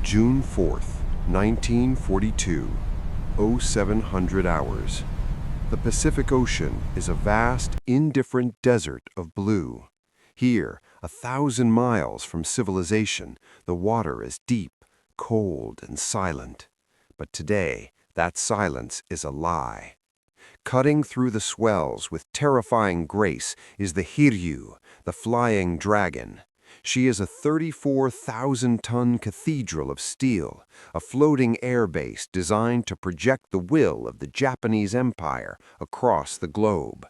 June 4th, 1942, 0700 hours. The Pacific Ocean is a vast, indifferent desert of blue. Here, 1,000 miles from civilization, the water is deep, cold, and silent. But today, that silence is a lie. Cutting through the swells with terrifying grace is the Hiryū, the flying dragon. She is a 34,000-ton cathedral of steel, a floating air base designed to project the will of the Japanese Empire across the globe.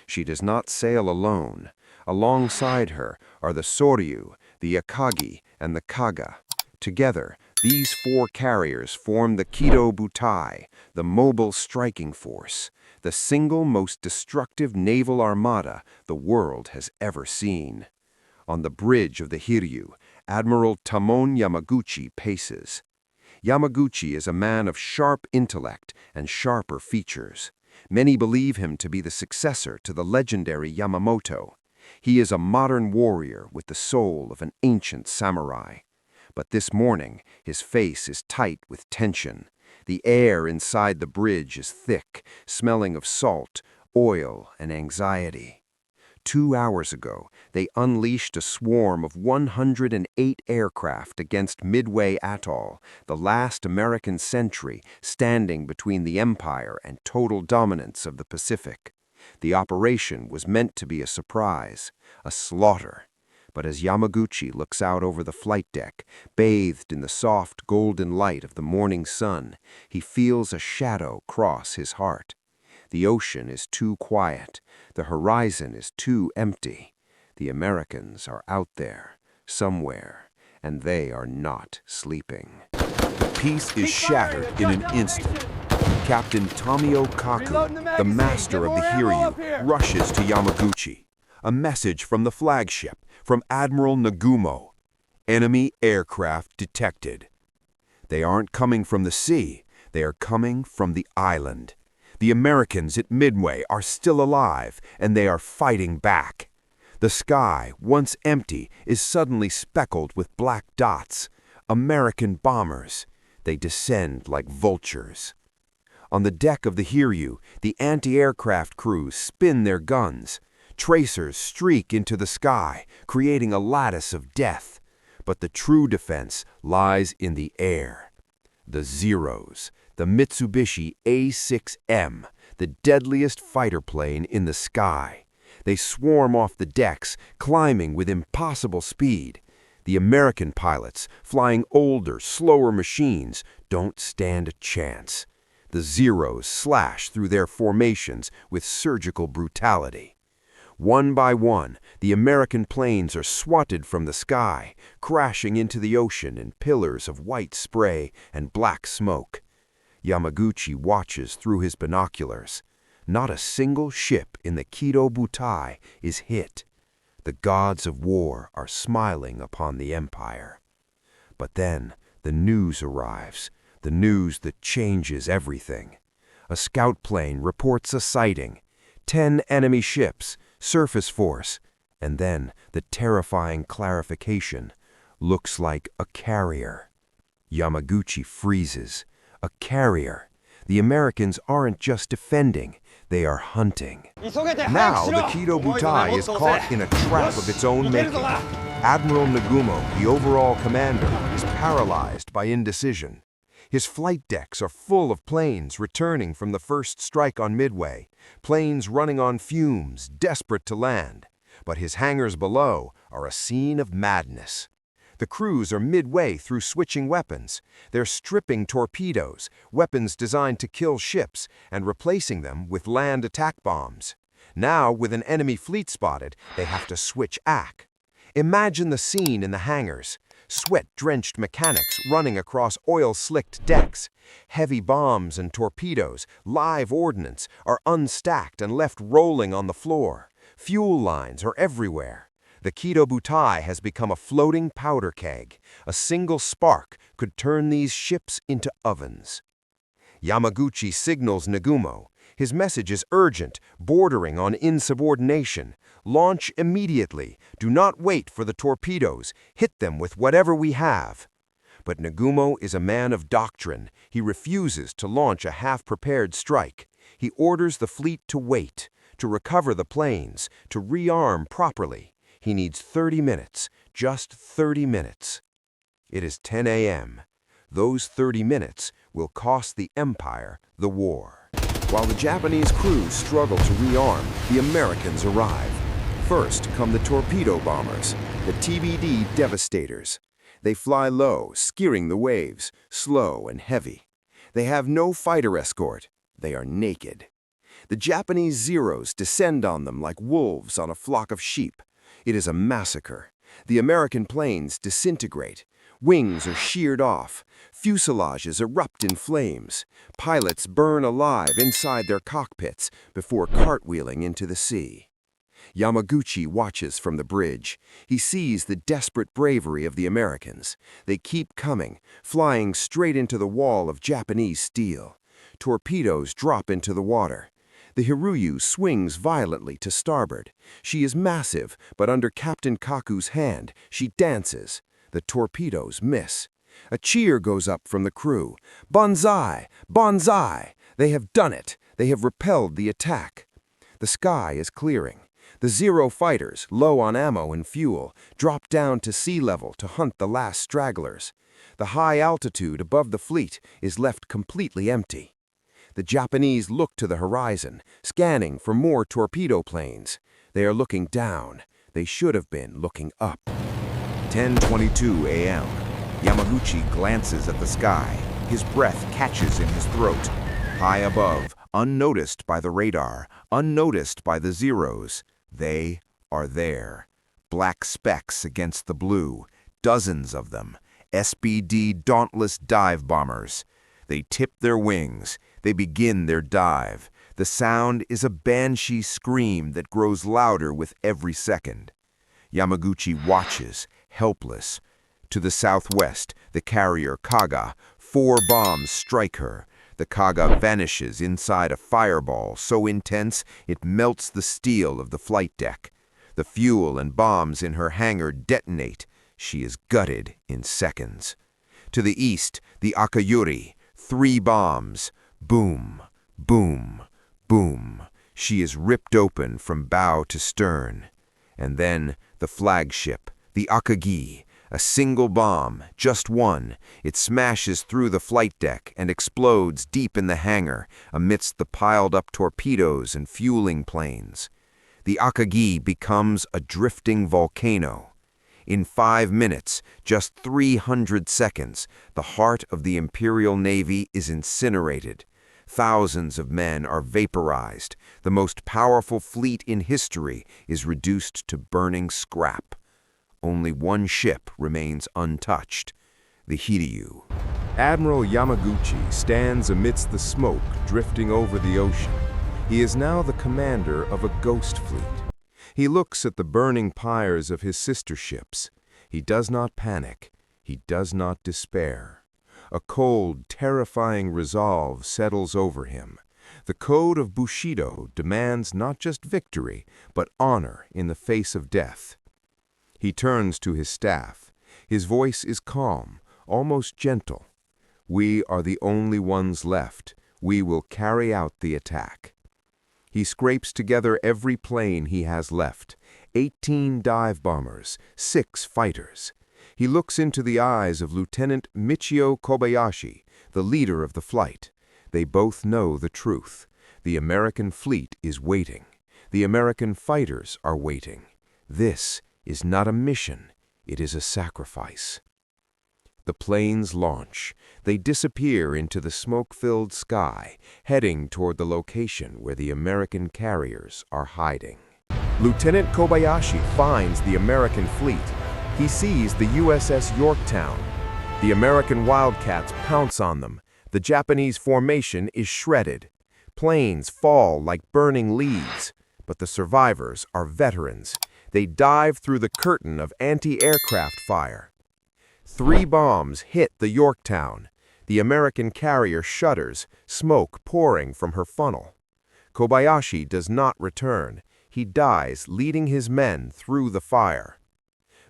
She does not sail alone. Alongside her are the Soryu, the Akagi, and the Kaga. Together, these four carriers form the Kidō Butai, the mobile striking force, the single most destructive naval armada the world has ever seen. On the bridge of the Hiryū, Admiral Tamon Yamaguchi paces. Yamaguchi is a man of sharp intellect and sharper features. Many believe him to be the successor to the legendary Yamamoto. He is a modern warrior with the soul of an ancient samurai. But this morning, his face is tight with tension. The air inside the bridge is thick, smelling of salt, oil, and anxiety. 2 hours ago, they unleashed a swarm of 108 aircraft against Midway Atoll, the last American sentry standing between the Empire and total dominance of the Pacific. The operation was meant to be a surprise, a slaughter. But as Yamaguchi looks out over the flight deck, bathed in the soft golden light of the morning sun, he feels a shadow cross his heart. The ocean is too quiet. The horizon is too empty. The Americans are out there, somewhere, and they are not sleeping. The peace is shattered in an instant. Captain Tomio Kaku, the master of the Hiryū, rushes to Yamaguchi. A message from the flagship, from Admiral Nagumo. Enemy aircraft detected. They aren't coming from the sea. They are coming from the island. The Americans at Midway are still alive, and they are fighting back. The sky, once empty, is suddenly speckled with black dots. American bombers. They descend like vultures. On the deck of the Hiryū, the anti-aircraft crews spin their guns. Tracers streak into the sky, creating a lattice of death. But the true defense lies in the air. The Zeros. The Mitsubishi A6M, the deadliest fighter plane in the sky. They swarm off the decks, climbing with impossible speed. The American pilots, flying older, slower machines, don't stand a chance. The Zeros slash through their formations with surgical brutality. One by one, the American planes are swatted from the sky, crashing into the ocean in pillars of white spray and black smoke. Yamaguchi watches through his binoculars. Not a single ship in the Kidō Butai is hit. The gods of war are smiling upon the empire. But then the news arrives, the news that changes everything. A scout plane reports a sighting. 10 enemy ships, surface force, and then the terrifying clarification. Looks like a carrier. Yamaguchi freezes. A carrier. The Americans aren't just defending, they are hunting. Now the Kidō Butai is caught in a trap of its own making. Admiral Nagumo, the overall commander, is paralyzed by indecision. His flight decks are full of planes returning from the first strike on Midway, planes running on fumes, desperate to land. But his hangars below are a scene of madness. The crews are midway through switching weapons. They're stripping torpedoes, weapons designed to kill ships, and replacing them with land attack bombs. Now, with an enemy fleet spotted, they have to switch ack. Imagine the scene in the hangars. Sweat-drenched mechanics running across oil-slicked decks. Heavy bombs and torpedoes, live ordnance, are unstacked and left rolling on the floor. Fuel lines are everywhere. The Kidō Butai has become a floating powder keg. A single spark could turn these ships into ovens. Yamaguchi signals Nagumo. His message is urgent, bordering on insubordination. Launch immediately. Do not wait for the torpedoes. Hit them with whatever we have. But Nagumo is a man of doctrine. He refuses to launch a half-prepared strike. He orders the fleet to wait, to recover the planes, to rearm properly. He needs 30 minutes, just 30 minutes. It is 10 a.m. Those 30 minutes will cost the Empire the war. While the Japanese crews struggle to rearm, the Americans arrive. First come the torpedo bombers, the TBD Devastators. They fly low, skiering the waves, slow and heavy. They have no fighter escort. They are naked. The Japanese Zeros descend on them like wolves on a flock of sheep. It is a massacre. The American planes disintegrate. Wings are sheared off. Fuselages erupt in flames. Pilots burn alive inside their cockpits before cartwheeling into the sea. Yamaguchi watches from the bridge. He sees the desperate bravery of the Americans. They keep coming, flying straight into the wall of Japanese steel. Torpedoes drop into the water. The Hiryū swings violently to starboard. She is massive, but under Captain Kaku's hand, she dances. The torpedoes miss. A cheer goes up from the crew. Banzai! Banzai! They have done it! They have repelled the attack. The sky is clearing. The Zero fighters, low on ammo and fuel, drop down to sea level to hunt the last stragglers. The high altitude above the fleet is left completely empty. The Japanese look to the horizon, scanning for more torpedo planes. They are looking down. They should have been looking up. 10:22 a.m. Yamaguchi glances at the sky. His breath catches in his throat. High above, unnoticed by the radar, unnoticed by the Zeros, they are there. Black specks against the blue, dozens of them. SBD Dauntless dive bombers. They tip their wings. They begin their dive. The sound is a banshee scream that grows louder with every second. Yamaguchi watches, helpless. To the southwest, the carrier Kaga. 4 bombs strike her. The Kaga vanishes inside a fireball so intense it melts the steel of the flight deck. The fuel and bombs in her hangar detonate. She is gutted in seconds. To the east, the Akagi. 3 bombs. Boom, boom, boom. She is ripped open from bow to stern. And then the flagship, the Akagi. A single bomb, just one. It smashes through the flight deck and explodes deep in the hangar amidst the piled-up torpedoes and fueling planes. The Akagi becomes a drifting volcano. In 5 minutes, just 300 seconds, the heart of the Imperial Navy is incinerated. Thousands of men are vaporized. The most powerful fleet in history is reduced to burning scrap. Only one ship remains untouched, the Hiryū. Admiral Yamaguchi stands amidst the smoke drifting over the ocean. He is now the commander of a ghost fleet. He looks at the burning pyres of his sister ships. He does not panic. He does not despair. A cold, terrifying resolve settles over him. The code of Bushido demands not just victory, but honor in the face of death. He turns to his staff. His voice is calm, almost gentle. We are the only ones left. We will carry out the attack. He scrapes together every plane he has left. 18 dive bombers, 6 fighters. He looks into the eyes of Lieutenant Michio Kobayashi, the leader of the flight. They both know the truth. The American fleet is waiting. The American fighters are waiting. This is not a mission, it is a sacrifice. The planes launch. They disappear into the smoke-filled sky, heading toward the location where the American carriers are hiding. Lieutenant Kobayashi finds the American fleet. He sees the USS Yorktown. The American Wildcats pounce on them. The Japanese formation is shredded. Planes fall like burning leaves, but the survivors are veterans. They dive through the curtain of anti-aircraft fire. 3 bombs hit the Yorktown. The American carrier shudders, smoke pouring from her funnel. Kobayashi does not return. He dies, leading his men through the fire.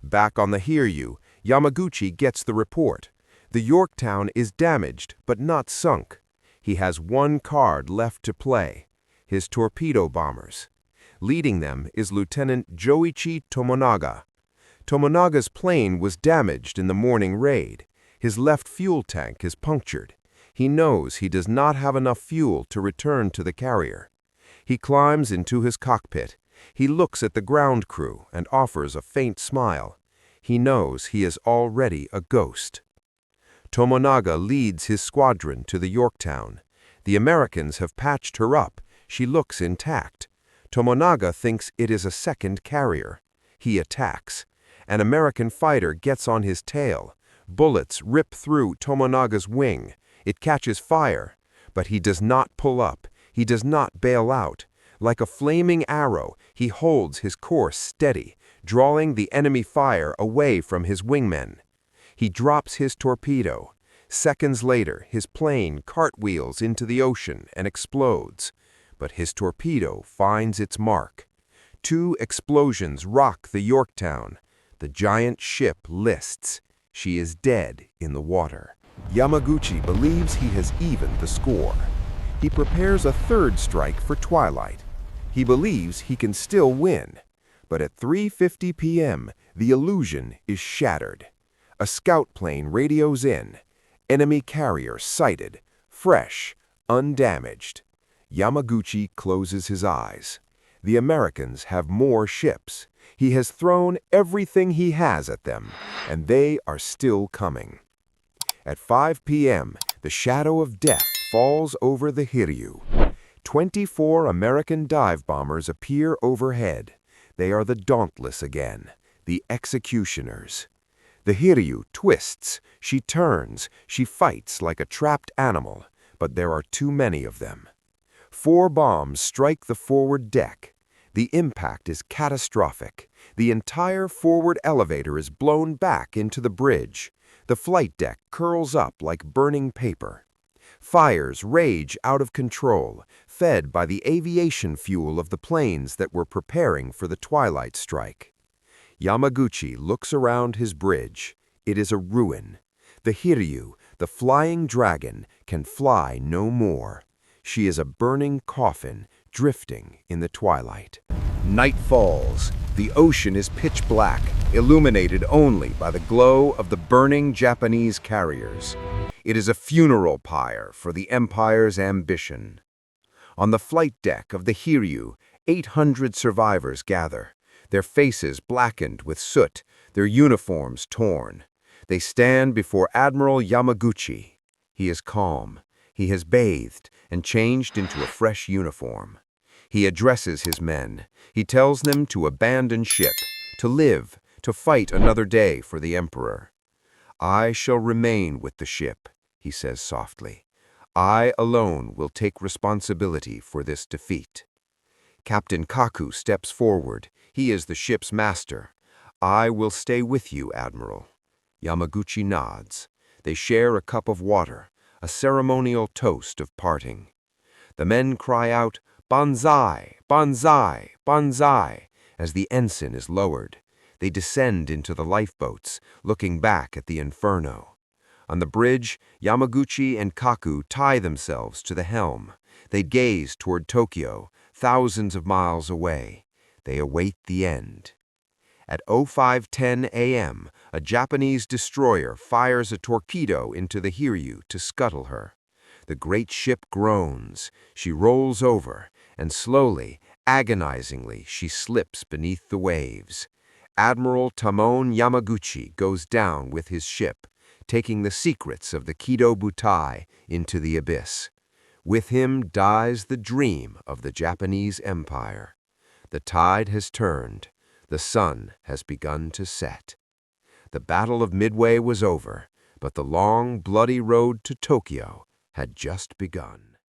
Back on the Hiryū, Yamaguchi gets the report. The Yorktown is damaged but not sunk. He has one card left to play, his torpedo bombers. Leading them is Lieutenant Joichi Tomonaga. Tomonaga's plane was damaged in the morning raid. His left fuel tank is punctured. He knows he does not have enough fuel to return to the carrier. He climbs into his cockpit. He looks at the ground crew and offers a faint smile. He knows he is already a ghost. Tomonaga leads his squadron to the Yorktown. The Americans have patched her up. She looks intact. Tomonaga thinks it is a second carrier. He attacks. An American fighter gets on his tail. Bullets rip through Tomonaga's wing. It catches fire, but he does not pull up. He does not bail out. Like a flaming arrow, he holds his course steady, drawing the enemy fire away from his wingmen. He drops his torpedo. Seconds later, his plane cartwheels into the ocean and explodes. But his torpedo finds its mark. 2 explosions rock the Yorktown. The giant ship lists. She is dead in the water. Yamaguchi believes he has evened the score. He prepares a third strike for twilight. He believes he can still win. But at 3:50 p.m., the illusion is shattered. A scout plane radios in. Enemy carrier sighted, fresh, undamaged. Yamaguchi closes his eyes. The Americans have more ships. He has thrown everything he has at them, and they are still coming. At 5 p.m., the shadow of death falls over the Hiryū. 24 American dive bombers appear overhead. They are the dauntless again, the executioners. The Hiryū twists, she turns, she fights like a trapped animal, but there are too many of them. 4 bombs strike the forward deck. The impact is catastrophic. The entire forward elevator is blown back into the bridge. The flight deck curls up like burning paper. Fires rage out of control, fed by the aviation fuel of the planes that were preparing for the twilight strike. Yamaguchi looks around his bridge. It is a ruin. The Hiryū, the flying dragon, can fly no more. She is a burning coffin, drifting in the twilight. Night falls. The ocean is pitch black, illuminated only by the glow of the burning Japanese carriers. It is a funeral pyre for the Empire's ambition. On the flight deck of the Hiryū, 800 survivors gather, their faces blackened with soot, their uniforms torn. They stand before Admiral Yamaguchi. He is calm. He has bathed and changed into a fresh uniform. He addresses his men. He tells them to abandon ship, to live, to fight another day for the Emperor. "I shall remain with the ship," he says softly. "I alone will take responsibility for this defeat." Captain Kaku steps forward. He is the ship's master. "I will stay with you, Admiral." Yamaguchi nods. They share a cup of water, a ceremonial toast of parting. The men cry out, "Banzai! Banzai! Banzai!" as the ensign is lowered. They descend into the lifeboats, looking back at the inferno. On the bridge, Yamaguchi and Kaku tie themselves to the helm. They gaze toward Tokyo, thousands of miles away. They await the end. At 05:10 a.m., a Japanese destroyer fires a torpedo into the Hiryū to scuttle her. The great ship groans. She rolls over, and slowly, agonizingly, she slips beneath the waves. Admiral Tamon Yamaguchi goes down with his ship, taking the secrets of the Kidō Butai into the abyss. With him dies the dream of the Japanese Empire. The tide has turned. The sun has begun to set. The Battle of Midway was over, but the long, bloody road to Tokyo had just begun.